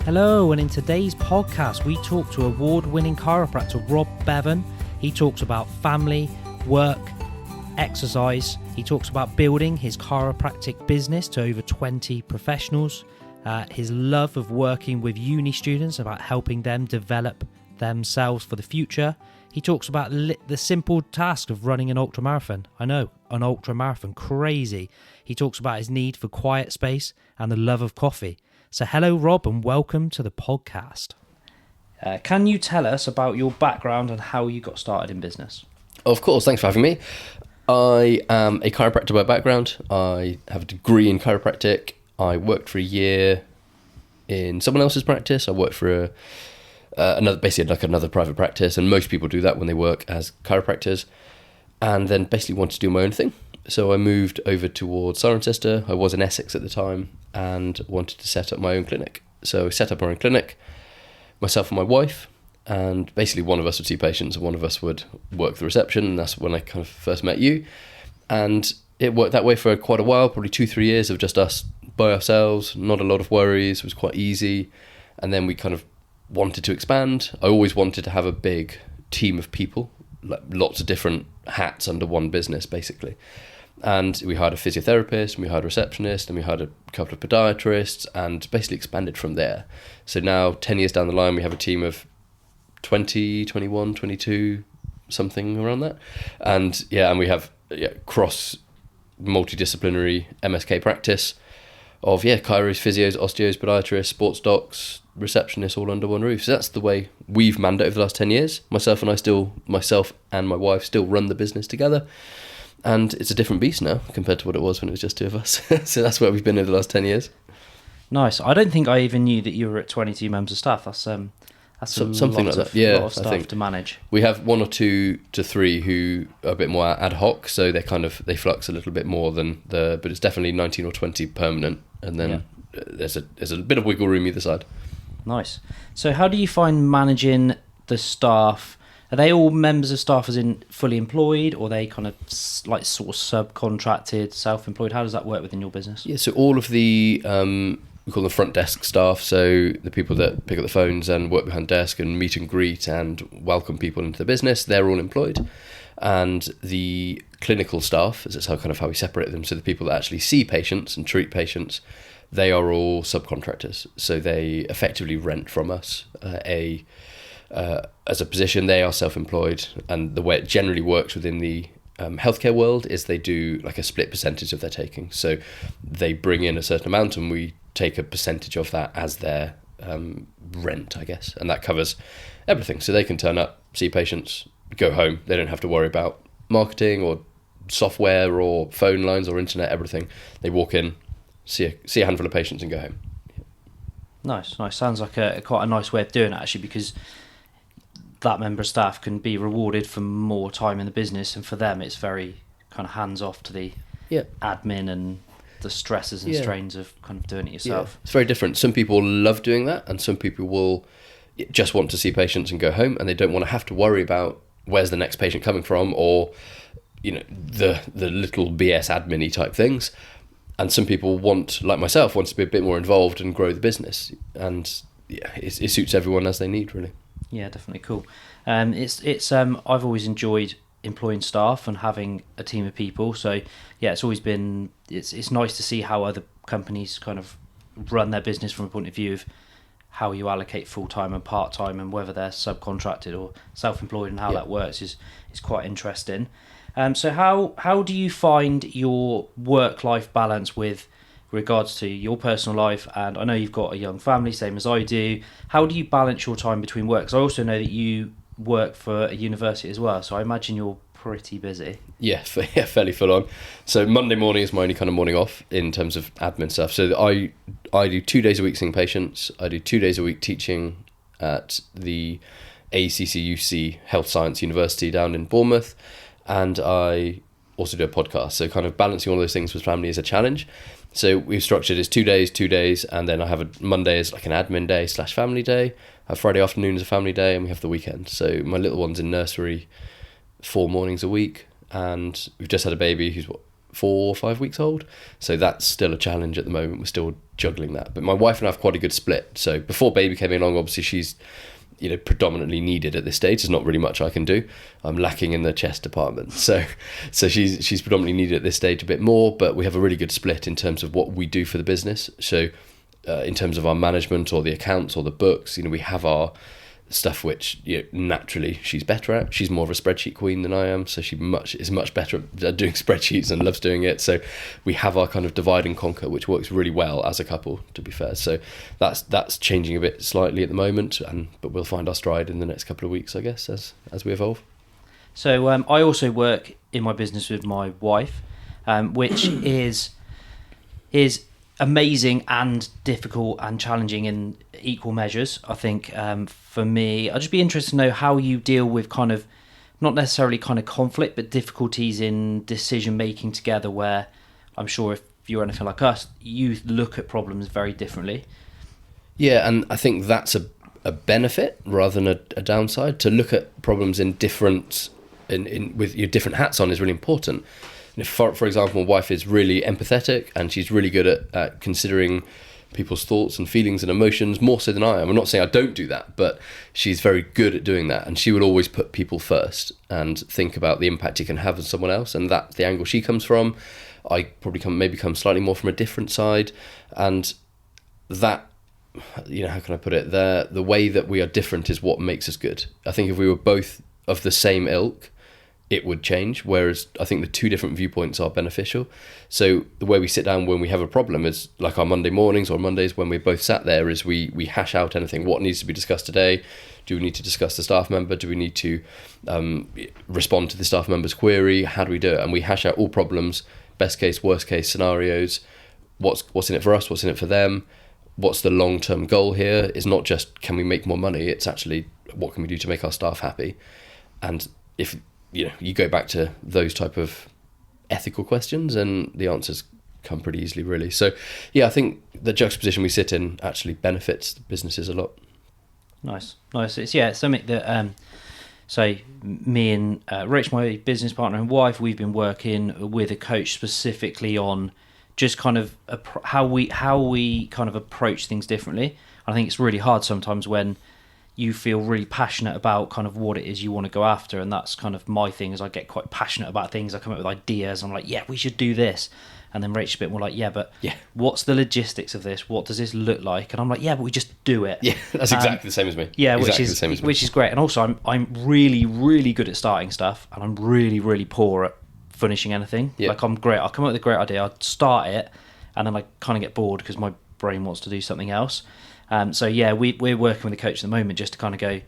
Hello, and in today's podcast, we talk to award-winning chiropractor Rob Beaven. He talks about family, work, exercise. He talks about building his chiropractic business to over 20 professionals, his love of working with uni students, about helping them develop themselves for the future. He talks about the simple task of running an ultramarathon. I know, an ultramarathon, crazy. He talks about his need for quiet space and the love of coffee. So hello, Rob, and welcome to the podcast. Can you tell us about your background and how you got started in business? Of course, thanks for having me. I am a chiropractor by background. I have a degree in chiropractic. I worked for a year in someone else's practice. I worked for another private practice, and most people do that when they work as chiropractors, and then basically wanted to do my own thing. So I moved over towards Cirencester. I was in Essex at the time and wanted to set up my own clinic. So I set up our own clinic, myself and my wife, and basically one of us would see patients and one of us would work the reception, and that's when I kind of first met you. And it worked that way for quite a while, probably 2-3 years of just us by ourselves, not a lot of worries, it was quite easy. And then we kind of wanted to expand. I always wanted to have a big team of people, like lots of different hats under one business, basically. And we hired a physiotherapist, and we hired a receptionist, and we hired a couple of podiatrists, and basically expanded from there. So now, 10 years down the line, we have a team of 20, 21, 22, something around that. And we have cross multidisciplinary MSK practice of chiros, physios, osteos, podiatrists, sports docs, receptionists, all under one roof. So that's the way we've manned it over the last 10 years. Myself and my wife still run the business together. And it's a different beast now compared to what it was when it was just two of us. So that's where we've been over the last 10 years. Nice. I don't think I even knew that you were at 22 members of staff. That's something like that. A lot of stuff to manage. We have 1 or 2 to 3 who are a bit more ad hoc, so they flux a little bit more than but it's definitely 19 or 20 permanent, and then there's a bit of wiggle room either side. Nice. So how do you find managing the staff? Are they all members of staff as in fully employed, or are they kind of like sort of subcontracted, self-employed? How does that work within your business? Yeah, so all of the we call them front desk staff, so the people that pick up the phones and work behind desk and meet and greet and welcome people into the business, they're all employed. And the clinical staff, as it's how we separate them, so the people that actually see patients and treat patients, they are all subcontractors. So they effectively rent from us as a position. They are self-employed, and the way it generally works within the healthcare world is they do like a split percentage of their taking. So they bring in a certain amount and we take a percentage of that as their rent, I guess, and that covers everything. So they can turn up, see patients, go home. They don't have to worry about marketing or software or phone lines or internet, everything. They walk in, see a handful of patients and go home. Nice. Sounds like quite a nice way of doing it, actually, because that member of staff can be rewarded for more time in the business, and for them it's very kind of hands off to the admin and the stresses and strains of kind of doing it yourself. It's very different. Some people love doing that, and some people will just want to see patients and go home, and they don't want to have to worry about where's the next patient coming from, or the little BS admin-y type things. And some people want, like myself, wants to be a bit more involved and grow the business, and it suits everyone as they need, really. Yeah, definitely cool. It's I've always enjoyed employing staff and having a team of people. So it's always been it's nice to see how other companies kind of run their business from a point of view of how you allocate full time and part time, and whether they're subcontracted or self-employed, and how that works is quite interesting. So how do you find your work-life balance with regards to your personal life? And I know you've got a young family, same as I do. How do you balance your time between work? Because I also know that you work for a university as well, so I imagine you're pretty busy. Yeah, fairly full on. So Monday morning is my only kind of morning off in terms of admin stuff. So I do 2 days a week seeing patients. I do 2 days a week teaching at the ACCUC Health Science University down in Bournemouth, and I also do a podcast. So kind of balancing all those things with family is a challenge. So we've structured as 2 days, and then I have a Monday as like an admin day / family day. I have Friday afternoon as a family day, and we have the weekend. So my little one's in nursery 4 mornings a week, and we've just had a baby who's 4 or 5 weeks old. So that's still a challenge at the moment. We're still juggling that. But my wife and I have quite a good split. So before baby came along, obviously she's predominantly needed at this stage. There's not really much I can do. I'm lacking in the chest department. So she's predominantly needed at this stage a bit more, but we have a really good split in terms of what we do for the business. So in terms of our management or the accounts or the books, we have our stuff which naturally she's better at. She's more of a spreadsheet queen than I am, so she is much better at doing spreadsheets and loves doing it. So we have our kind of divide and conquer, which works really well as a couple, to be fair. So that's changing a bit slightly at the moment, but we'll find our stride in the next couple of weeks, I guess, as we evolve. So I also work in my business with my wife, which is amazing and difficult and challenging in equal measures. I think for me, I'd just be interested to know how you deal with kind of, not necessarily kind of conflict, but difficulties in decision making together, where I'm sure if you're anything like us, you look at problems very differently. Yeah, and I think that's a benefit rather than a downside. To look at problems in different, with your different hats on is really important. For example, my wife is really empathetic and she's really good at considering people's thoughts and feelings and emotions more so than I am. I'm not saying I don't do that, but she's very good at doing that, and she will always put people first and think about the impact it can have on someone else, and that's the angle she comes from. I probably come slightly more from a different side, and that, how can I put it, the way that we are different is what makes us good. I think if we were both of the same ilk, it would change, whereas I think the two different viewpoints are beneficial. So the way we sit down when we have a problem is like our Monday mornings or Mondays when we're both sat there, is we hash out anything. What needs to be discussed today? Do we need to discuss the staff member? Do we need to respond to the staff member's query? How do we do it? And we hash out all problems, best case, worst case scenarios. What's in it for us? What's in it for them? What's the long-term goal here? It's not just can we make more money? It's actually what can we do to make our staff happy? And if you go back to those type of ethical questions and the answers come pretty easily, really. So, I think the juxtaposition we sit in actually benefits businesses a lot. Nice. It's something that, so me and Rich, my business partner and wife, we've been working with a coach specifically on just kind of how we kind of approach things differently. I think it's really hard sometimes when you feel really passionate about kind of what it is you want to go after, and that's kind of my thing. Is I get quite passionate about things. I come up with ideas. I'm like, we should do this, and then Rachel's a bit more like, what's the logistics of this? What does this look like? And I'm like, but we just do it. Yeah, that's exactly the same as me. Yeah, exactly which is great. And also, I'm really, really good at starting stuff, and I'm really, really poor at finishing anything. Yeah. Like I'm great. I'll come up with a great idea. I'll start it, and then I kind of get bored because my brain wants to do something else. We're working with a coach at the moment just to kind of go,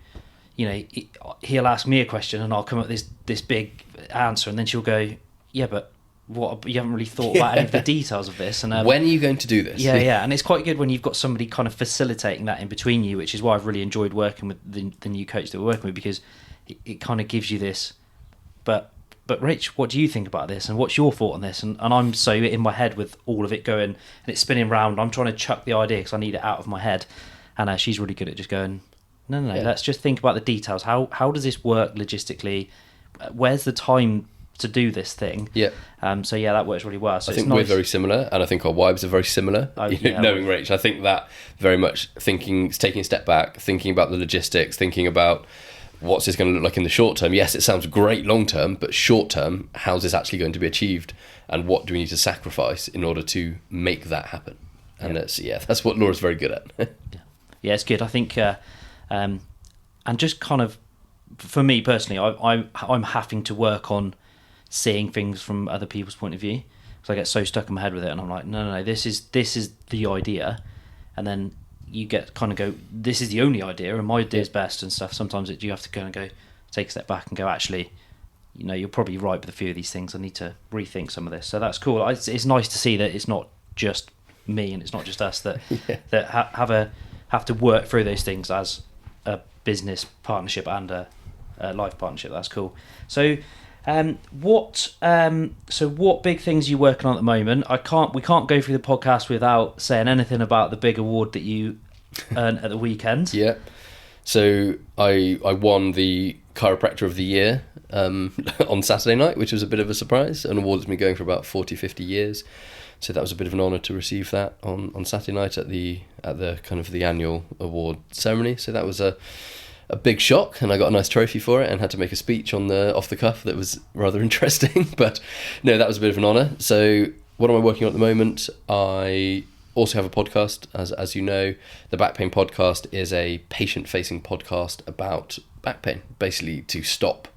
he'll ask me a question and I'll come up with this big answer, and then she'll go, but what? You haven't really thought about any of the details of this. And when are you going to do this? Yeah, and it's quite good when you've got somebody kind of facilitating that in between you, which is why I've really enjoyed working with the new coach that we're working with, because it kind of gives you this, but Rich, what do you think about this? And what's your thought on this? And I'm so in my head with all of it going, and it's spinning round. I'm trying to chuck the idea because I need it out of my head. And she's really good at just going, no, let's just think about the details. How does this work logistically? Where's the time to do this thing? Yeah. That works really well. So I think we're very similar, and I think our wives are very similar. Knowing Rach, I think that very much taking a step back, thinking about the logistics, thinking about what's this going to look like in the short term? Yes, it sounds great long term, but short term, how's this actually going to be achieved? And what do we need to sacrifice in order to make that happen? And that's what Laura's very good at. Yeah, it's good. I think, and just kind of, for me personally, I'm having to work on seeing things from other people's point of view, because I get so stuck in my head with it, and I'm like, no, this is the idea, and then you get kind of go, this is the only idea, and my idea is best and stuff. Sometimes you have to kind of go, take a step back and go, actually, you're probably right with a few of these things. I need to rethink some of this. So that's cool. It's nice to see that it's not just me and it's not just us that have to work through those things as a business partnership and a life partnership. That's cool. So what big things are you working on at the moment? We can't go through the podcast without saying anything about the big award that you earned at the weekend. Yeah. So I won the Chiropractor of the Year on Saturday night, which was a bit of a surprise. An award that's been going for about 40, 50 years. So that was a bit of an honour to receive that on Saturday night at the kind of the annual award ceremony. So that was a big shock, and I got a nice trophy for it and had to make a speech off the cuff that was rather interesting. But no, that was a bit of an honour. So what am I working on at the moment? I also have a podcast, as you know. The Back Pain Podcast is a patient-facing podcast about back pain, basically to stop.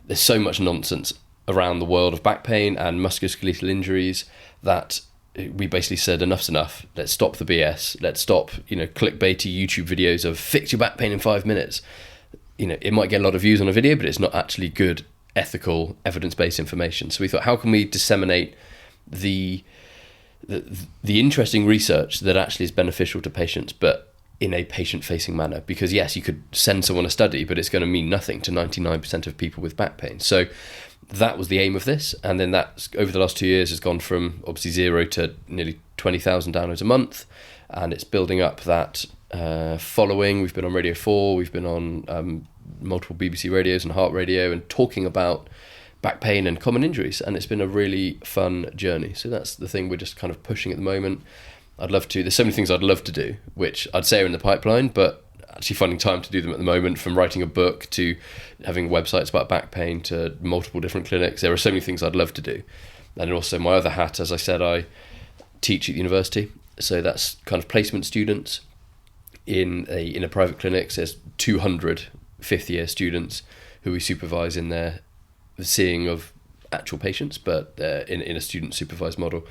There's so much nonsense around the world of back pain and musculoskeletal injuries that we basically said enough's enough. Let's stop the BS. Let's stop, clickbaity YouTube videos of fix your back pain in 5 minutes. It might get a lot of views on a video, but it's not actually good, ethical, evidence-based information. So we thought, how can we disseminate the interesting research that actually is beneficial to patients, but in a patient-facing manner? Because yes, you could send someone a study, but it's going to mean nothing to 99% of people with back pain. So that was the aim of this, and then that over the last 2 years has gone from obviously 0 to nearly 20,000 downloads a month, and it's building up that following. We've been on Radio 4, we've been on multiple BBC radios and Heart Radio, and talking about back pain and common injuries, and it's been a really fun journey. So that's the thing we're just kind of pushing at the moment. There's so many things I'd love to do, which I'd say are in the pipeline, but actually finding time to do them at the moment, from writing a book to having websites about back pain to multiple different clinics. There are so many things I'd love to do. And also my other hat, as I said, I teach at university. So that's kind of placement students in a private clinic. So there's 200 fifth year students who we supervise in their seeing of actual patients, but in a student supervised model.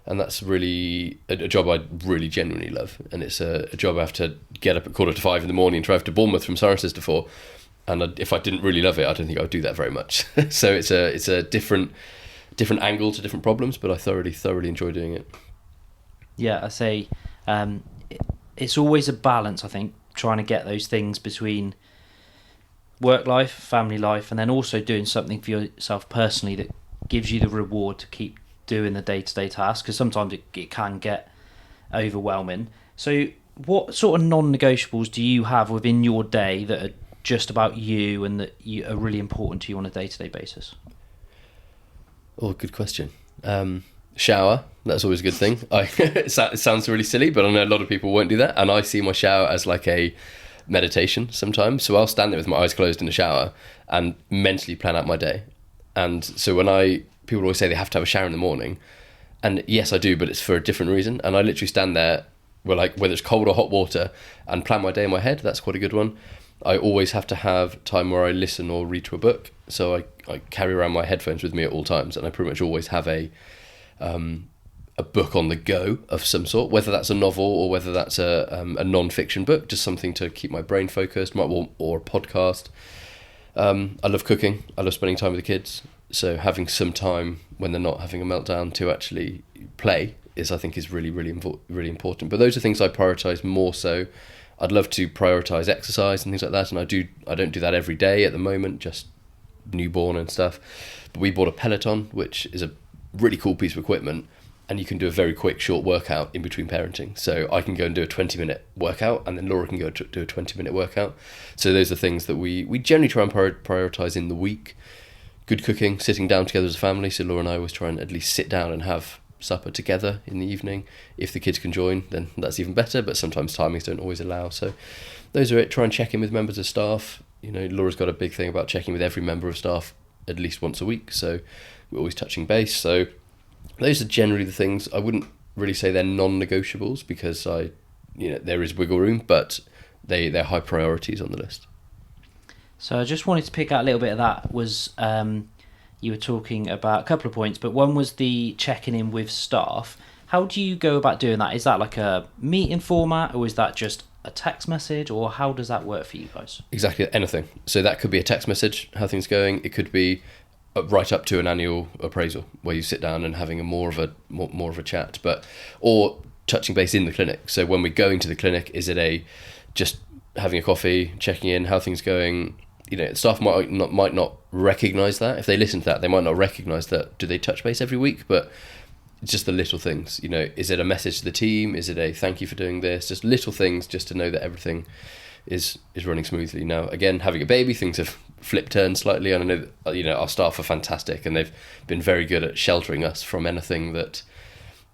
And that's really a job I really genuinely love. And it's a job I have to get up at 4:45 in the morning and drive to Bournemouth from Cirencester for. And if I didn't really love it, I don't think I would do that very much. So it's a different angle to different problems, but I thoroughly enjoy doing it. Yeah, I say it's always a balance, I think, trying to get those things between work life, family life, and then also doing something for yourself personally that gives you the reward to keep doing the day-to-day tasks, because sometimes it can get overwhelming. So what sort of non-negotiables do you have within your day that are just about you and that are really important to you on a day-to-day basis? Oh, good question. Shower, that's always a good thing. It sounds really silly, but I know a lot of people won't do that, and I see my shower as like a meditation sometimes. So I'll stand there with my eyes closed in the shower and mentally plan out my day. And so people always say they have to have a shower in the morning, and yes I do, but it's for a different reason. And I literally stand there whether it's cold or hot water and plan my day in my head. That's quite a good one. I always have to have time where I listen or read to a book, so I carry around my headphones with me at all times, and I pretty much always have a book on the go of some sort, whether that's a novel or whether that's a non-fiction book, just something to keep my brain focused, or a podcast. I love cooking. I love spending time with the kids. So having some time when they're not having a meltdown to actually play I think is really, really, really important. But those are things I prioritise more so. I'd love to prioritise exercise and things like that, and I don't do that every day at the moment, just newborn and stuff. But we bought a Peloton, which is a really cool piece of equipment, and you can do a very quick, short workout in between parenting. So I can go and do a 20-minute workout, and then Laura can go do a 20-minute workout. So those are things that we generally try and prioritise in the week. Good cooking, sitting down together as a family. So Laura and I always try and at least sit down and have supper together in the evening. If the kids can join, then that's even better, but sometimes timings don't always allow. So those are it. Try and check in with members of staff. Laura's got a big thing about checking with every member of staff at least once a week, so we're always touching base. So those are generally the things. I wouldn't really say they're non-negotiables, because there is wiggle room, but they're high priorities on the list. So I just wanted to pick out a little bit of that. Was you were talking about a couple of points, but one was the checking in with staff. How do you go about doing that? Is that like a meeting format, or is that just a text message, or how does that work for you guys? Exactly, anything. So that could be a text message, how things going. It could be right up to an annual appraisal where you sit down and having more of a chat, or touching base in the clinic. So when we're going to the clinic, is it just having a coffee, checking in, how things going? Staff might not recognise that. If they listen to that, they might not recognise that. Do they touch base every week? But it's just the little things. Is it a message to the team? Is it a thank you for doing this? Just little things, just to know that everything is running smoothly now. Again, having a baby, things have turned slightly, and I know that, our staff are fantastic, and they've been very good at sheltering us from anything that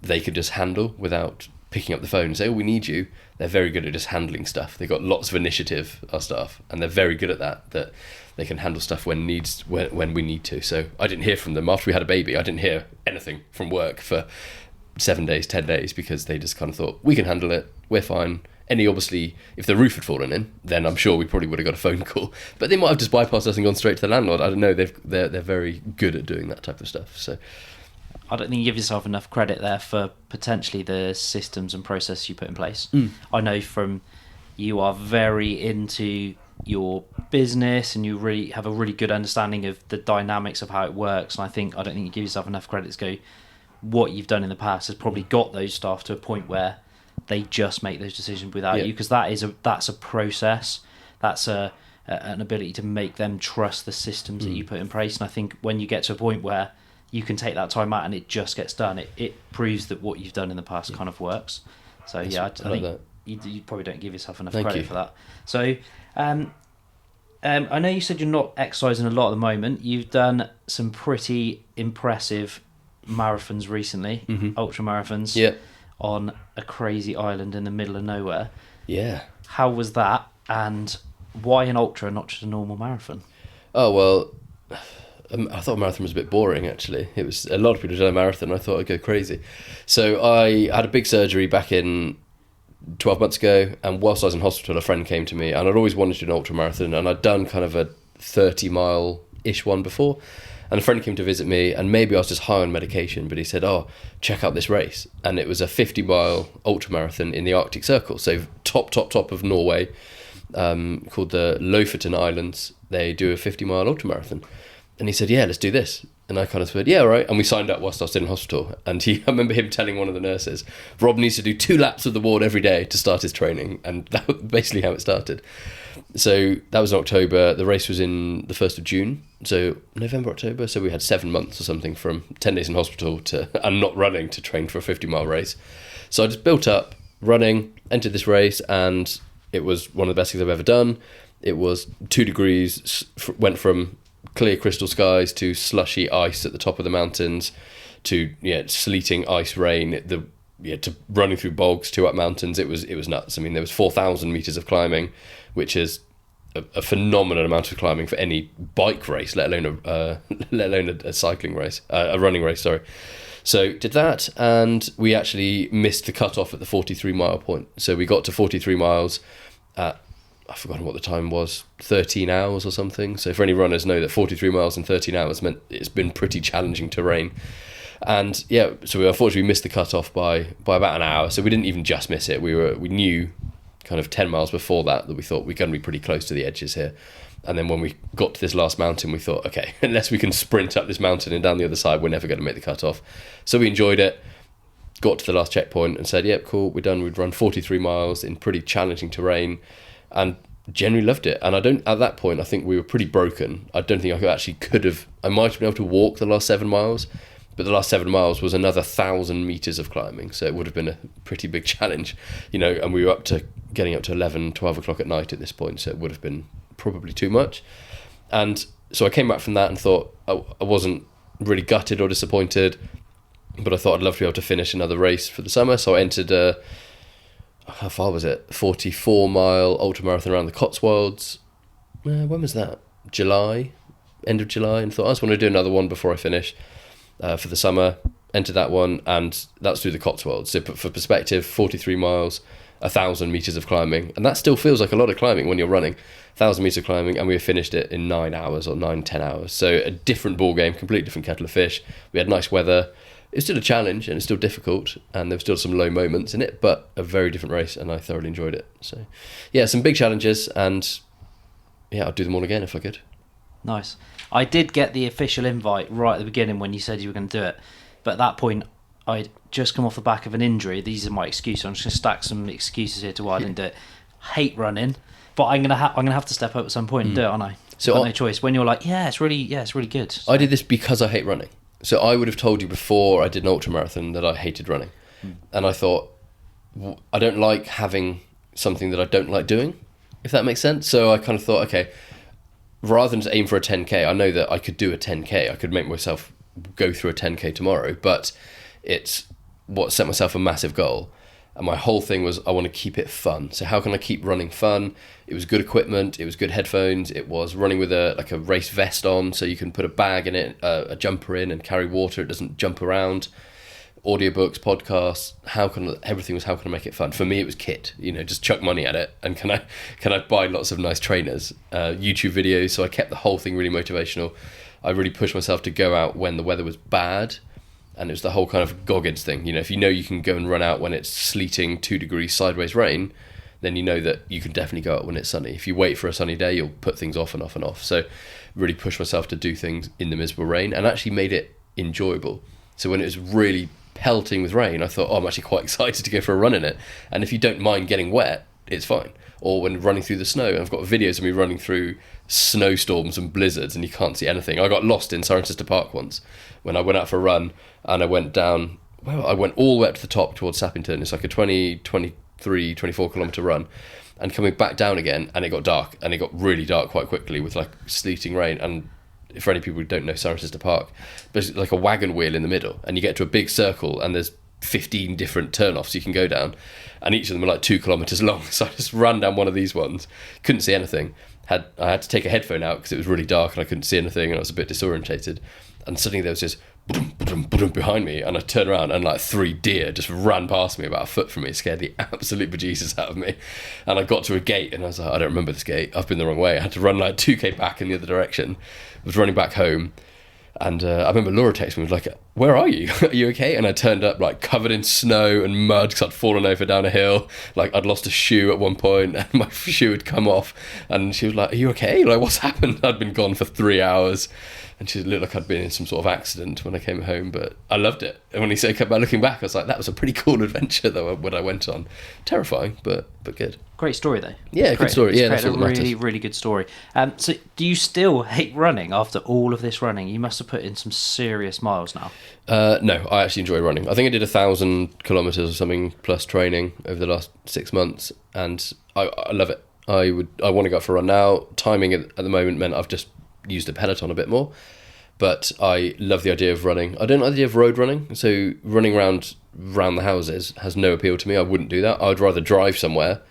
they could just handle without picking up the phone and say, "Oh, we need you." They're very good at just handling stuff. They've got lots of initiative, our staff, and they're very good at that they can handle stuff when we need to. So I didn't hear from them after we had a baby. I didn't hear anything from work for 7 days, 10 days, because they just kind of thought, we can handle it, we're fine. Obviously, if the roof had fallen in, then I'm sure we probably would have got a phone call. But they might have just bypassed us and gone straight to the landlord. I don't know. They're very good at doing that type of stuff. So I don't think you give yourself enough credit there for potentially the systems and processes you put in place. I know from you are very into your business and you really have a really good understanding of the dynamics of how it works. And I don't think you give yourself enough credit to go, what you've done in the past has probably got those staff to a point where they just make those decisions without you, because that's a process. That's an ability to make them trust the systems that you put in place. And I think when you get to a point where you can take that time out and it just gets done, it proves that what you've done in the past kind of works. So I think you probably don't give yourself enough credit for that. So I know you said you're not exercising a lot at the moment. You've done some pretty impressive marathons recently, ultra marathons, on a crazy island in the middle of nowhere. Yeah. How was that, and why an ultra, not just a normal marathon? Oh, well, I thought a marathon was a bit boring, actually. It was a lot of people did a marathon. I thought I'd go crazy. So I had a big surgery back in 12 months ago, and whilst I was in hospital, a friend came to me, and I'd always wanted to do an ultra marathon, and I'd done kind of a 30-mile-ish one before. And a friend came to visit me, and maybe I was just high on medication, but he said, "Oh, check out this race." And it was a 50-mile ultramarathon in the Arctic Circle, so top of Norway, called the Lofoten Islands. They do a 50-mile ultramarathon. And he said, "Yeah, let's do this." And I kind of said, "Yeah, all right." And we signed up whilst I was still in hospital. And I remember him telling one of the nurses, "Rob needs to do 2 laps of the ward every day to start his training." And that was basically how it started. So that was in October. The race was in the 1st of June. So November, October. So we had 7 months or something from 10 days in hospital and not running to train for a 50-mile race. So I just built up running, entered this race, and it was one of the best things I've ever done. It was 2 degrees, went from clear crystal skies to slushy ice at the top of the mountains to sleeting ice rain, to running through bogs, 2 up mountains. It was nuts. I mean, there was 4,000 meters of climbing, which is a phenomenal amount of climbing for any bike race, let alone a cycling race, a running race. Sorry. So did that, and we actually missed the cutoff at the 43-mile point. So we got to 43 miles at, I've forgotten what the time was, 13 hours or something. So for any runners know that 43 miles in 13 hours meant it's been pretty challenging terrain. And so we unfortunately missed the cutoff by about an hour. So we didn't even just miss it. We knew kind of 10 miles before that we thought we're going to be pretty close to the edges here. And then when we got to this last mountain, we thought, okay, unless we can sprint up this mountain and down the other side, we're never going to make the cutoff. So we enjoyed it, got to the last checkpoint and said, "Yep, cool, we're done." We'd run 43 miles in pretty challenging terrain and generally loved it. And at that point, I think we were pretty broken. I don't think I might have been able to walk the last 7 miles, but the last 7 miles was another 1,000 meters of climbing. So it would have been a pretty big challenge, and we were getting up to 11, 12 o'clock at night at this point. So it would have been probably too much. And so I came back from that and thought I wasn't really gutted or disappointed, but I thought I'd love to be able to finish another race for the summer. So I entered how far was it? 44-mile ultramarathon around the Cotswolds. When was that? End of July, and thought I just want to do another one before I finish for the summer. Entered that one, and that's through the Cotswolds. So for perspective, 43 miles, 1,000 meters of climbing, and that still feels like a lot of climbing when you're running. 1,000 meters of climbing, and we finished it in 9 hours or 9-10 hours. So a different ball game, completely different kettle of fish. We had nice weather. It's still a challenge and it's still difficult, and there were still some low moments in it, but a very different race, and I thoroughly enjoyed it. So some big challenges, and I'd do them all again if I could. Nice. I did get the official invite right at the beginning when you said you were going to do it, but at that point I'd just come off the back of an injury. These are my excuses. I'm just going to stack some excuses here to why I didn't do it. Hate running, but I'm gonna have to step up at some point and do it, aren't I? So I've got no choice. When you're like, it's really good. So. I did this because I hate running. So I would have told you before I did an ultramarathon that I hated running. And I thought, I don't like having something that I don't like doing. if that makes sense. So I kind of thought, okay, rather than just aim for a 10K, I know that I could do a 10K. I could make myself go through a 10K tomorrow, but it's what set myself a massive goal. And my whole thing was I want to keep it fun. So how can I keep running fun? It was good equipment. It was good headphones. It was running with a race vest on, so you can put a bag in it, a jumper in, and carry water. It doesn't jump around. Audiobooks, podcasts. Everything was how can I make it fun? For me, it was kit. Just chuck money at it, and can I buy lots of nice trainers? YouTube videos. So I kept the whole thing really motivational. I really pushed myself to go out when the weather was bad. And it was the whole kind of Goggins thing. If you can go and run out when it's sleeting 2 degrees sideways rain, then you know that you can definitely go out when it's sunny. If you wait for a sunny day, you'll put things off and off and off. So really pushed myself to do things in the miserable rain and actually made it enjoyable. So when it was really pelting with rain, I thought, I'm actually quite excited to go for a run in it. And if you don't mind getting wet, it's fine. Or when running through the snow, and I've got videos of me running through snowstorms and blizzards and you can't see anything. I got lost in Cirencester Park once when I went out for a run, and I went down, I went all the way up to the top towards Sappington. It's like a 23, 24 kilometre run, and coming back down again, and it got dark, and it got really dark quite quickly with like sleeting rain. And for any people who don't know Cirencester Park, there's like a wagon wheel in the middle, and you get to a big circle, and there's 15 different turn-offs you can go down, and each of them are like 2 kilometres long. So I just ran down one of these ones, couldn't see anything. I had to take a headphone out because it was really dark and I couldn't see anything, and I was a bit disorientated. And suddenly there was this behind me, and I turned around and like 3 deer just ran past me about a foot from me. It scared the absolute bejesus out of me. And I got to a gate and I was like, I don't remember this gate. I've been the wrong way. I had to run like 2K back in the other direction. I was running back home. And I remember Laura texted me, was like, where are you? Are you okay? And I turned up like covered in snow and mud because I'd fallen over down a hill. Like I'd lost a shoe at one point and my shoe had come off. And she was like, are you okay? Like what's happened? I'd been gone for 3 hours. And she looked like I'd been in some sort of accident when I came home, but I loved it. And when he said, about looking back, I was like, that was a pretty cool adventure though, what I went on. Terrifying, but good. Great story though. Yeah, good story. Yeah, that's all that matters. Really, really good story. So do you still hate running after all of this running? You must have put in some serious miles now. No, I actually enjoy running. I think I did 1,000 kilometres or something plus training over the last 6 months, and I love it. I want to go for a run now. Timing at the moment meant I've just used a Peloton a bit more, but I love the idea of running. I don't like the idea of road running, so running around the houses has no appeal to me. I wouldn't do that. I'd rather drive somewhere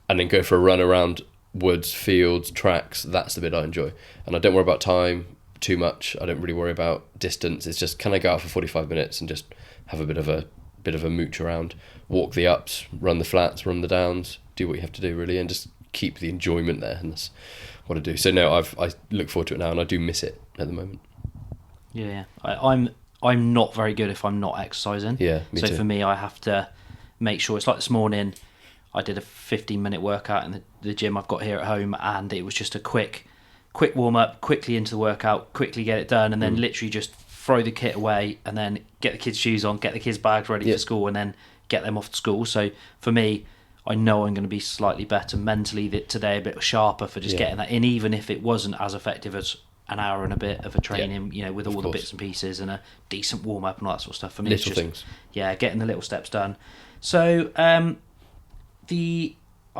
and then go for a run around woods, fields, tracks. That's the bit I enjoy, and I don't worry about time too much. I don't really worry about distance. It's just, can I go out for 45 minutes and just have a bit of a mooch around, walk the ups, run the flats, run the downs, do what you have to do really, and just keep the enjoyment there. And that's what I do. So no, I look forward to it now, and I do miss it at the moment. Yeah. I'm not very good if I'm not exercising. Yeah, me too. So for me, I have to make sure. It's like this morning, I did a 15-minute workout in the gym I've got here at home, and it was just a quick warm up, quickly into the workout, quickly get it done, and then literally just throw the kit away, and then get the kids' shoes on, get the kids' bags ready for school, and then get them off to school. So for me, I know I'm going to be slightly better mentally today, a bit sharper for just getting that in, even if it wasn't as effective as an hour and a bit of a training, with all the bits and pieces and a decent warm up and all that sort of stuff. For me, little it's just, things. Yeah, getting the little steps done. So I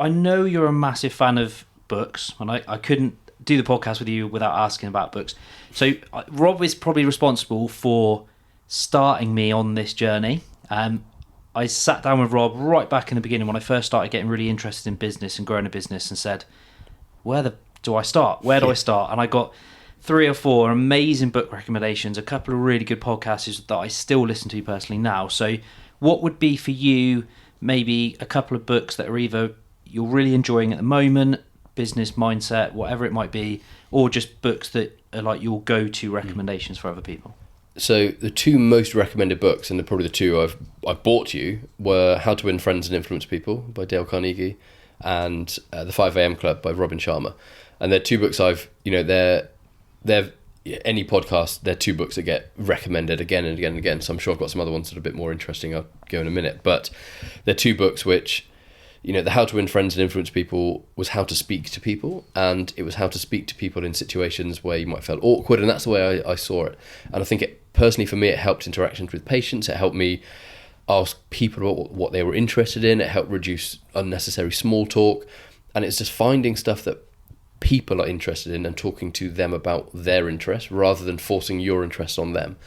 know you're a massive fan of books, and I couldn't do the podcast with you without asking about books. So Rob is probably responsible for starting me on this journey. I sat down with Rob right back in the beginning when I first started getting really interested in business and growing a business, and said, where do I start? Where do I start? And I got 3 or 4 amazing book recommendations, a couple of really good podcasts that I still listen to personally now. So what would be for you maybe a couple of books that are either you're really enjoying at the moment, business mindset, whatever it might be, or just books that are like your go-to recommendations for other people? So the 2 most recommended books, and probably the 2 I bought you, were How to Win Friends and Influence People by Dale Carnegie and The 5am Club by Robin Sharma. And they're 2 books they're any podcast, they're 2 books that get recommended again and again and again. So I'm sure I've got some other ones that are a bit more interesting. I'll go in a minute. But they're 2 books which, the How to Win Friends and Influence People was how to speak to people, and it was how to speak to people in situations where you might feel awkward, and that's the way I saw it. And I think personally for me, it helped interactions with patients. It helped me ask people what they were interested in. It helped reduce unnecessary small talk. And it's just finding stuff that people are interested in and talking to them about their interests rather than forcing your interest on them.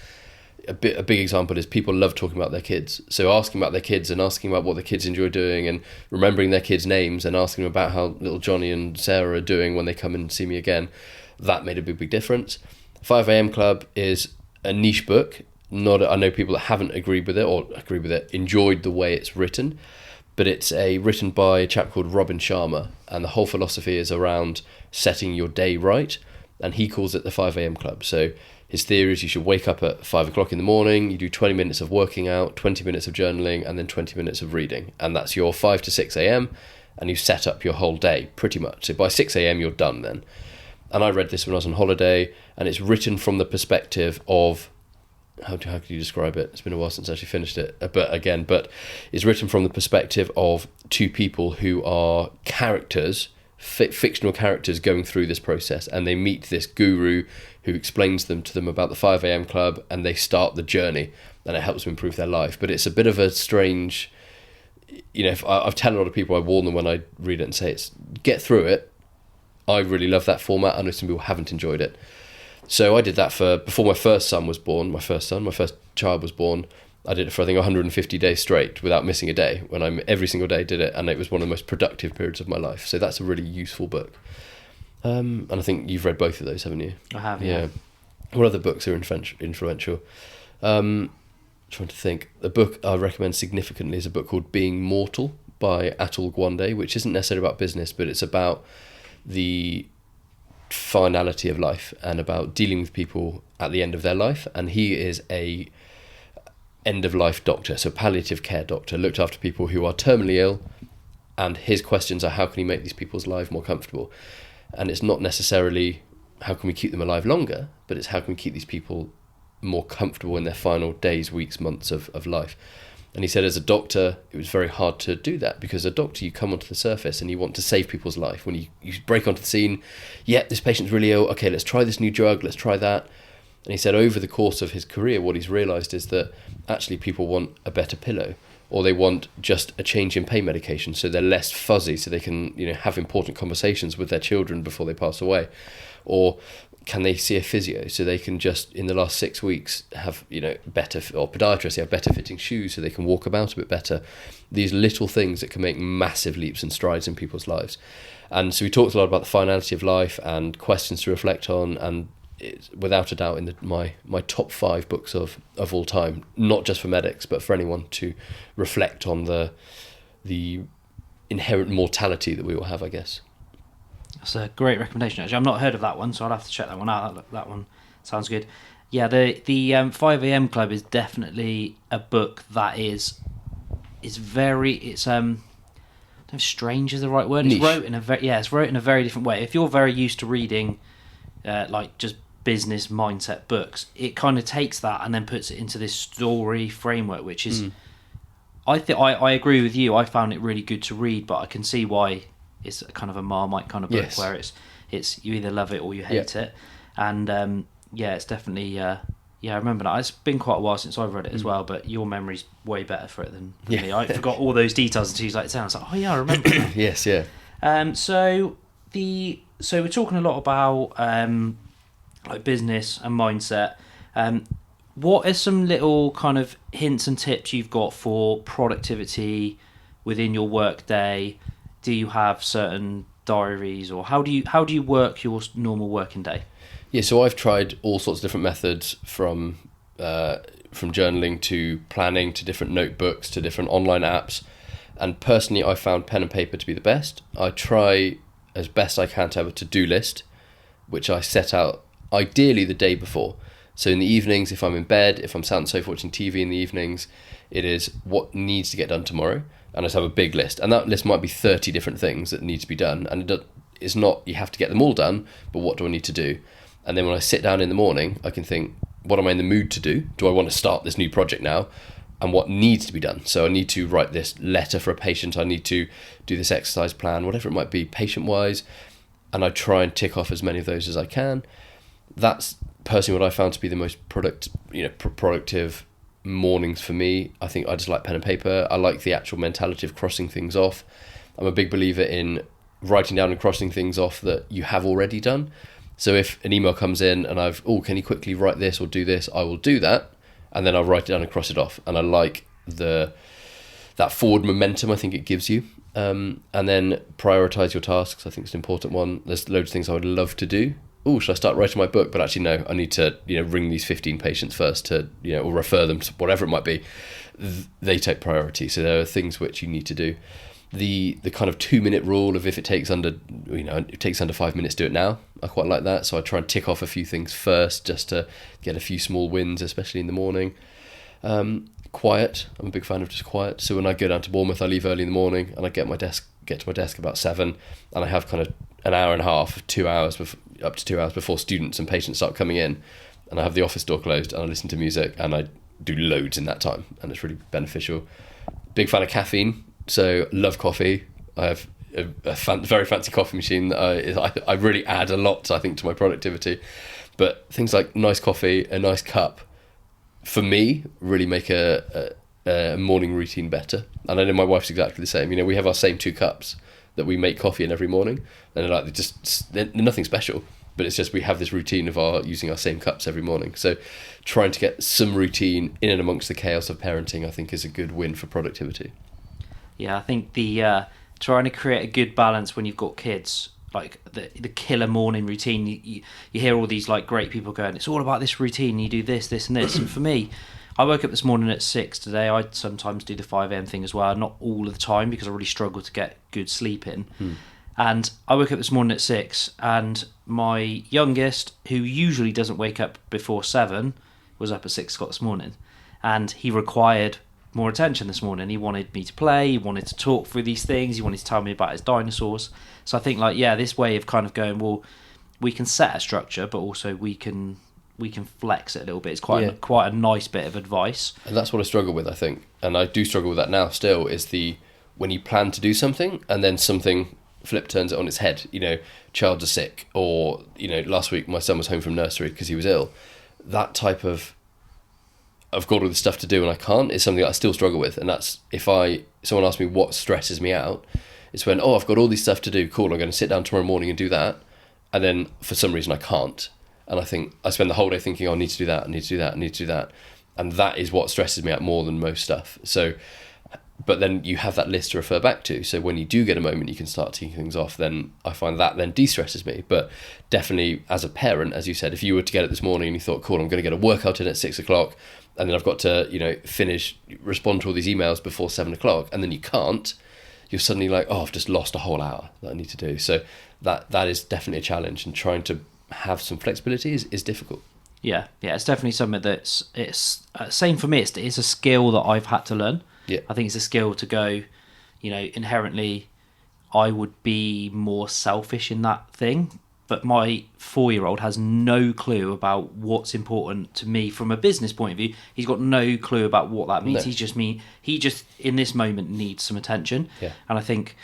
A big example is people love talking about their kids. So asking about their kids and asking about what the kids enjoy doing and remembering their kids' names and asking them about how little Johnny and Sarah are doing when they come and see me again, that made a big difference. 5am Club is a niche book. I know people that haven't agreed with it, enjoyed the way it's written, but it's written by a chap called Robin Sharma, and the whole philosophy is around setting your day right, and he calls it the 5am Club. So his theory is you should wake up at 5 o'clock in the morning, you do 20 minutes of working out, 20 minutes of journaling, and then 20 minutes of reading. And that's your 5 to 6 a.m. and you set up your whole day pretty much. So by 6 a.m. you're done then. And I read this when I was on holiday, and it's written from the perspective of, how could you describe it? It's been a while since I actually finished it. But it's written from the perspective of two people who are characters, fictional characters going through this process, and they meet this guru who explains to them about the 5am Club, and they start the journey, and it helps them improve their life. But it's a bit of a strange, if I've told a lot of people, I warn them when I read it and say get through it. I really love that format. I know some people haven't enjoyed it. So I did that before my first child was born. I did it for, I think, 150 days straight without missing a day, when I every single day did it, and it was one of the most productive periods of my life. So that's a really useful book. And I think you've read both of those, haven't you? I have, yeah. What other books are influential? Trying to think. The book I recommend significantly is a book called Being Mortal by Atul Gawande, which isn't necessarily about business, but it's about the finality of life and about dealing with people at the end of their life. And he is a end of life doctor, so palliative care doctor, looked after people who are terminally ill, and his questions are how can he make these people's lives more comfortable. And it's not necessarily how can we keep them alive longer, but it's how can we keep these people more comfortable in their final days, weeks, months of life. And he said as a doctor it was very hard to do that, because as a doctor you come onto the surface and you want to save people's life. When you break onto the scene, this patient's really ill, okay, let's try this new drug, let's try that. And he said over the course of his career what he's realised is that actually people want a better pillow, or they want just a change in pain medication so they're less fuzzy, so they can have important conversations with their children before they pass away. Or can they see a physio so they can just in the last 6 weeks have better, or podiatrists, they have better fitting shoes so they can walk about a bit better. These little things that can make massive leaps and strides in people's lives. And so we talked a lot about the finality of life and questions to reflect on, and it's without a doubt in my top 5 books of all time, not just for medics but for anyone to reflect on the inherent mortality that we all have, I guess. That's a great recommendation, actually. I've not heard of that one, so I'll have to check that one out. That one sounds good. Yeah, the 5am Club is definitely a book that is very, I don't know if strange is the right word. It's wrote in a very different way. If you're very used to reading like just business mindset books, it kind of takes that and then puts it into this story framework, which is I agree with you. I found it really good to read, but I can see why it's kind of a Marmite kind of book, where it's you either love it or you hate it. And it's definitely I remember that. It's been quite a while since I've read it as well, but your memory's way better for it than me. I forgot all those details until you like it sounds like, oh yeah, I remember that. Yes, yeah. So we're talking a lot about like business and mindset. What are some little kind of hints and tips you've got for productivity within your work day? Do you have certain diaries, or how do you work your normal working day? Yeah, so I've tried all sorts of different methods, from journaling to planning to different notebooks to different online apps. And personally, I found pen and paper to be the best. I try as best I can to have a to-do list, which I set out ideally the day before. So in the evenings, if I'm in bed, if I'm sat on the sofa watching TV in the evenings, it is what needs to get done tomorrow. And I just have a big list. And that list might be 30 different things that need to be done. And it's not, you have to get them all done, but what do I need to do? And then when I sit down in the morning, I can think, what am I in the mood to do? Do I want to start this new project now? And what needs to be done? So I need to write this letter for a patient. I need to do this exercise plan, whatever it might be, patient-wise. And I try and tick off as many of those as I can. That's personally what I found to be the most productive mornings for me. I think I just like pen and paper. I like the actual mentality of crossing things off. I'm a big believer in writing down and crossing things off that you have already done. So if an email comes in and can you quickly write this or do this, I will do that, and then I'll write it down and cross it off. And I like that forward momentum I think it gives you. And then prioritize your tasks. I think it's an important one. There's loads of things I would love to do. Should I start writing my book? But actually, no, I need to, ring these 15 patients first to, or refer them to whatever it might be. They take priority. So there are things which you need to do. The kind of 2-minute rule of if it takes under 5 minutes, do it now. I quite like that. So I try and tick off a few things first just to get a few small wins, especially in the morning. Quiet. I'm a big fan of just quiet. So when I go down to Bournemouth, I leave early in the morning and I get to my desk about 7, and I have kind of an hour and a half, 2 hours, up to 2 hours before students and patients start coming in, and I have the office door closed and I listen to music and I do loads in that time, and it's really beneficial. Big fan of caffeine, so love coffee. I have a very fancy coffee machine that I really add a lot, I think, to my productivity. But things like nice coffee, a nice cup, for me, really make a morning routine better. And I know my wife's exactly the same. We have our same 2 cups that we make coffee in every morning, and they're nothing special, but it's just we have this routine of using our same cups every morning. So trying to get some routine in and amongst the chaos of parenting, I think, is a good win for productivity. Yeah, I think the trying to create a good balance when you've got kids, like the killer morning routine. You hear all these like great people going, it's all about this routine, you do this and this. And for me, I woke up this morning at 6 today. I sometimes do the 5 a.m. thing as well, not all of the time because I really struggle to get good sleep in. And I woke up this morning at 6, and my youngest, who usually doesn't wake up before 7, was up at 6 o'clock this morning, and he required more attention this morning. He wanted me to play, he wanted to talk through these things, he wanted to tell me about his dinosaurs. So I think this way of kind of going, well, we can set a structure, but also we can flex it a little bit. It's quite a nice bit of advice. And that's what I struggle with, I think. And I do struggle with that now still, is when you plan to do something and then something turns it on its head. Child's are sick, or, last week my son was home from nursery because he was ill. That type of, I've got all this stuff to do and I can't, is something that I still struggle with. And that's someone asks me what stresses me out, it's when, I've got all this stuff to do, cool, I'm going to sit down tomorrow morning and do that. And then for some reason I can't. And I think I spend the whole day thinking, I need to do that, I need to do that, I need to do that. And that is what stresses me out more than most stuff. So, but then you have that list to refer back to. So when you do get a moment, you can start taking things off. Then I find that then de-stresses me. But definitely as a parent, as you said, if you were to get it this morning and you thought, cool, I'm going to get a workout in at 6 o'clock, and then I've got to, respond to all these emails before 7 o'clock, and then you can't, you're suddenly like, I've just lost a whole hour that I need to do. So that is definitely a challenge, and trying to have some flexibility is difficult. Yeah, it's definitely something it's same for me. It's a skill that I've had to learn. Yeah, I think it's a skill to go, inherently I would be more selfish in that thing, but my 4-year-old has no clue about what's important to me from a business point of view. He's got no clue about what that means. No. He just in this moment needs some attention. Yeah. And I think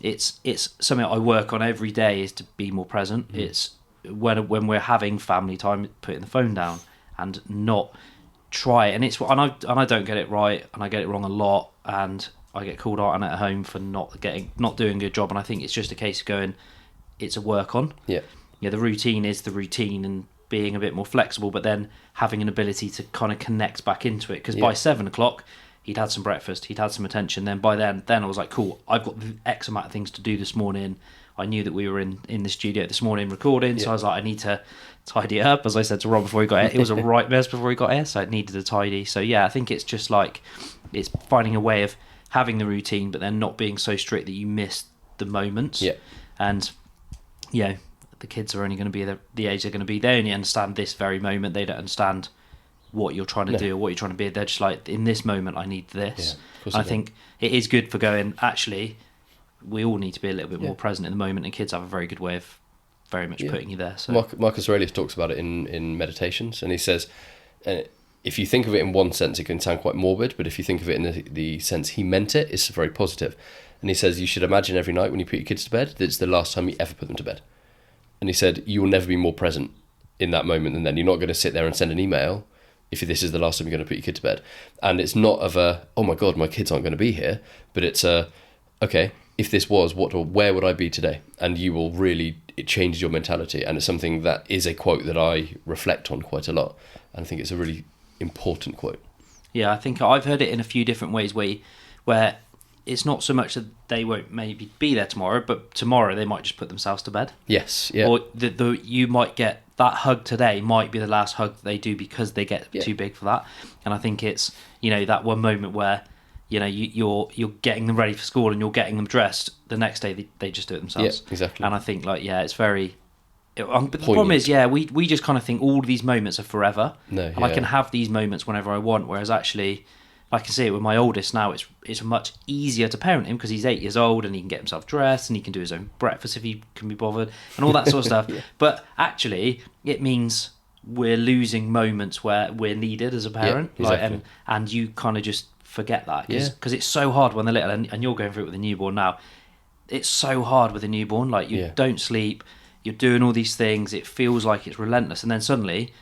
it's something I work on every day, is to be more present. It's when we're having family time, putting the phone down and not try it. And I don't get it right, and I get it wrong a lot, and I get called out on it at home for not doing a good job. And I think it's just a case of going, it's a work on. Yeah, the routine is the routine, and being a bit more flexible, but then having an ability to kind of connect back into it. Because by 7 o'clock, he'd had some breakfast, he'd had some attention. Then by then I was like, cool, I've got X amount of things to do this morning. I knew that we were in the studio this morning recording, so I was like, I need to tidy it up. As I said to Rob before he got here, it was a right mess before he got here, so it needed a tidy. So I think it's just like, it's finding a way of having the routine, but then not being so strict that you miss the moments. Yeah. And the kids are only going to be the age they're going to be. They only understand this very moment. They don't understand what you're trying to do or what you're trying to be. They're just like, in this moment, I need this. Yeah, I think it is good for going, actually, we all need to be a little bit more present in the moment, and kids have a very good way of very much putting you there. So Marcus Aurelius talks about it in Meditations, and he says, if you think of it in one sense, it can sound quite morbid, but if you think of it in the sense he meant it, it's very positive. And he says, you should imagine every night when you put your kids to bed that it's the last time you ever put them to bed. And he said, you will never be more present in that moment than then. You're not going to sit there and send an email if this is the last time you're going to put your kid to bed. And it's not of a, oh my God, my kids aren't going to be here, but it's a, okay, if this was, where would I be today? And you will really, it changes your mentality. And it's something that is a quote that I reflect on quite a lot. And I think it's a really important quote. Yeah, I think I've heard it in a few different ways where it's not so much that they won't maybe be there tomorrow, but tomorrow they might just put themselves to bed. Yes, yeah. Or you might get that hug today might be the last hug that they do because they get too big for that. And I think it's, that one moment where, you're getting them ready for school and you're getting them dressed. The next day they just do it themselves. Yeah, exactly. And I think it's very... but the problem is, we just kind of think all of these moments are forever. No, and I can have these moments whenever I want, whereas actually... I can see it with my oldest now. It's much easier to parent him because he's 8 years old and he can get himself dressed and he can do his own breakfast if he can be bothered and all that sort of stuff. Yeah. But actually, it means we're losing moments where we're needed as a parent. Yeah, exactly. And you kind of just forget that because it's so hard when they're little, and you're going through it with a newborn now. It's so hard with a newborn. Like you don't sleep, you're doing all these things. It feels like it's relentless, and then suddenly,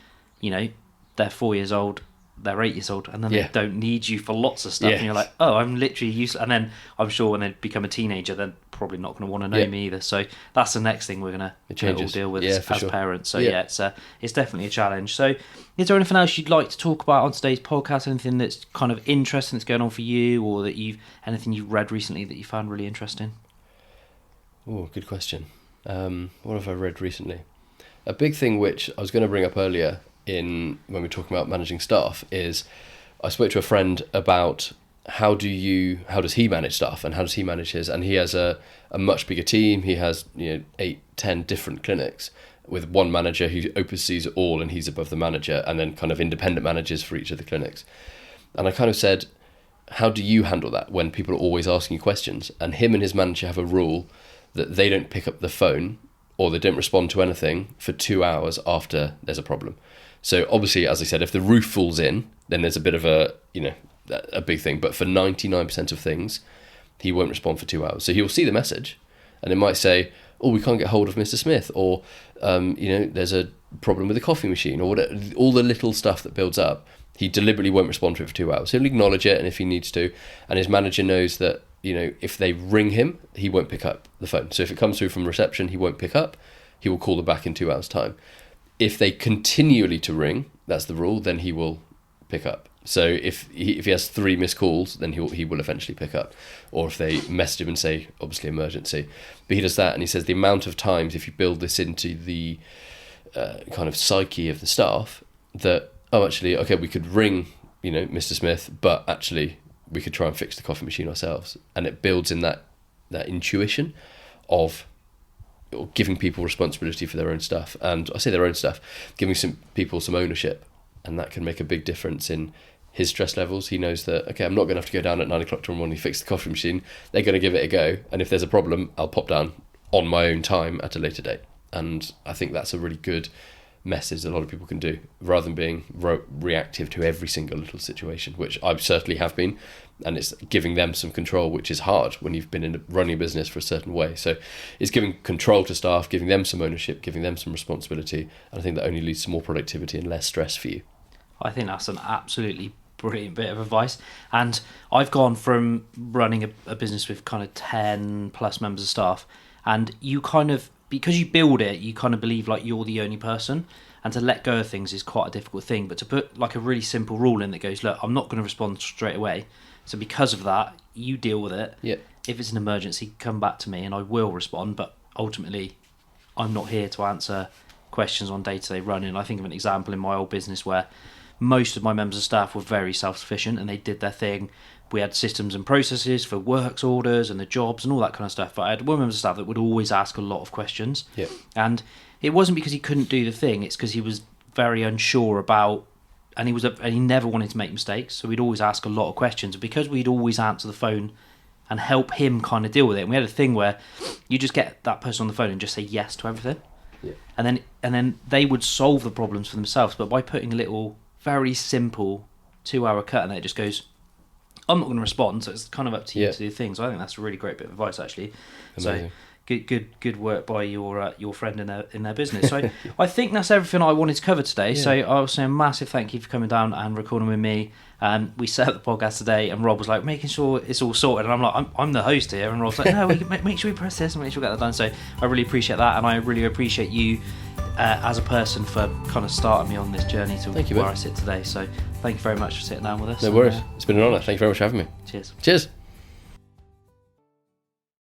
they're 4 years old. They're 8 years old, and then they don't need you for lots of stuff, and you're like, oh, I'm literally useless. And then I'm sure when they become a teenager, they're probably not going to want to know me either. So that's the next thing we're going to all deal with as parents. So it's definitely a challenge. So is there anything else you'd like to talk about on today's podcast? Anything that's kind of interesting that's going on for you, or that anything you've read recently that you found really interesting? Oh, good question. What have I read recently? A big thing which I was going to bring up earlier when we're talking about managing staff is I spoke to a friend about how does he manage staff and how does he manage his, and he has a much bigger team. He has 8-10 different clinics with one manager who oversees it all, and he's above the manager, and then kind of independent managers for each of the clinics. And I kind of said, how do you handle that when people are always asking you questions? And him and his manager have a rule that they don't pick up the phone or they don't respond to anything for 2 hours after there's a problem. So obviously, as I said, if the roof falls in, then there's a bit of a big thing. But for 99% of things, he won't respond for 2 hours. So he'll see the message, and it might say, "Oh, we can't get hold of Mr. Smith," or there's a problem with the coffee machine, or whatever. All the little stuff that builds up, he deliberately won't respond to it for 2 hours. He'll acknowledge it, and if he needs to, and his manager knows that if they ring him, he won't pick up the phone. So if it comes through from reception, he won't pick up. He will call them back in 2 hours' time. If they continually to ring, that's the rule, then he will pick up. So if he has 3 missed calls, then he will eventually pick up. Or if they message him and say, obviously emergency. But he does that, and he says the amount of times, if you build this into the kind of psyche of the staff, that, actually, okay, we could ring, Mr. Smith, but actually we could try and fix the coffee machine ourselves. And it builds in that intuition of giving people responsibility for their own stuff. And I say their own stuff, giving some people some ownership. And that can make a big difference in his stress levels. He knows that, okay, I'm not going to have to go down at 9 o'clock tomorrow morning to fix the coffee machine. They're going to give it a go. And if there's a problem, I'll pop down on my own time at a later date. And I think that's a really good message that a lot of people can do, rather than being reactive to every single little situation, which I certainly have been. And it's giving them some control, which is hard when you've been running a business for a certain way. So it's giving control to staff, giving them some ownership, giving them some responsibility. And I think that only leads to more productivity and less stress for you. I think that's an absolutely brilliant bit of advice. And I've gone from running a business with kind of 10 plus members of staff, and you kind of, because you build it, you kind of believe like you're the only person, and to let go of things is quite a difficult thing. But to put like a really simple rule in that goes, look, I'm not going to respond straight away. So because of that, you deal with it. Yeah. If it's an emergency, come back to me and I will respond. But ultimately, I'm not here to answer questions on day-to-day running. I think of an example in my old business where most of my members of staff were very self-sufficient and they did their thing. We had systems and processes for works orders and the jobs and all that kind of stuff. But I had one member of staff that would always ask a lot of questions. Yeah. And it wasn't because he couldn't do the thing. It's because he was very unsure about, and he never wanted to make mistakes. So we'd always ask a lot of questions. And because we'd always answer the phone and help him kind of deal with it. And we had a thing where you just get that person on the phone and just say yes to everything. Yeah. And then they would solve the problems for themselves. But by putting a little very simple 2-hour cut and it just goes, I'm not going to respond, so it's kind of up to you to do things. So I think that's a really great bit of advice, actually. Amazing. So good work by your friend in their business. So I think that's everything I wanted to cover today. So I will say a massive thank you for coming down and recording with me. We set up the podcast today, and Rob was like making sure it's all sorted, and I'm like, I'm the host here, and Rob's like, no, we can make sure we press this and make sure we get that done. So I really appreciate that, and I really appreciate you as a person for kind of starting me on this journey to where I sit today. So thank you very much for sitting down with us. No worries. It's been an honour. Thank you very much for having me. Cheers. Cheers.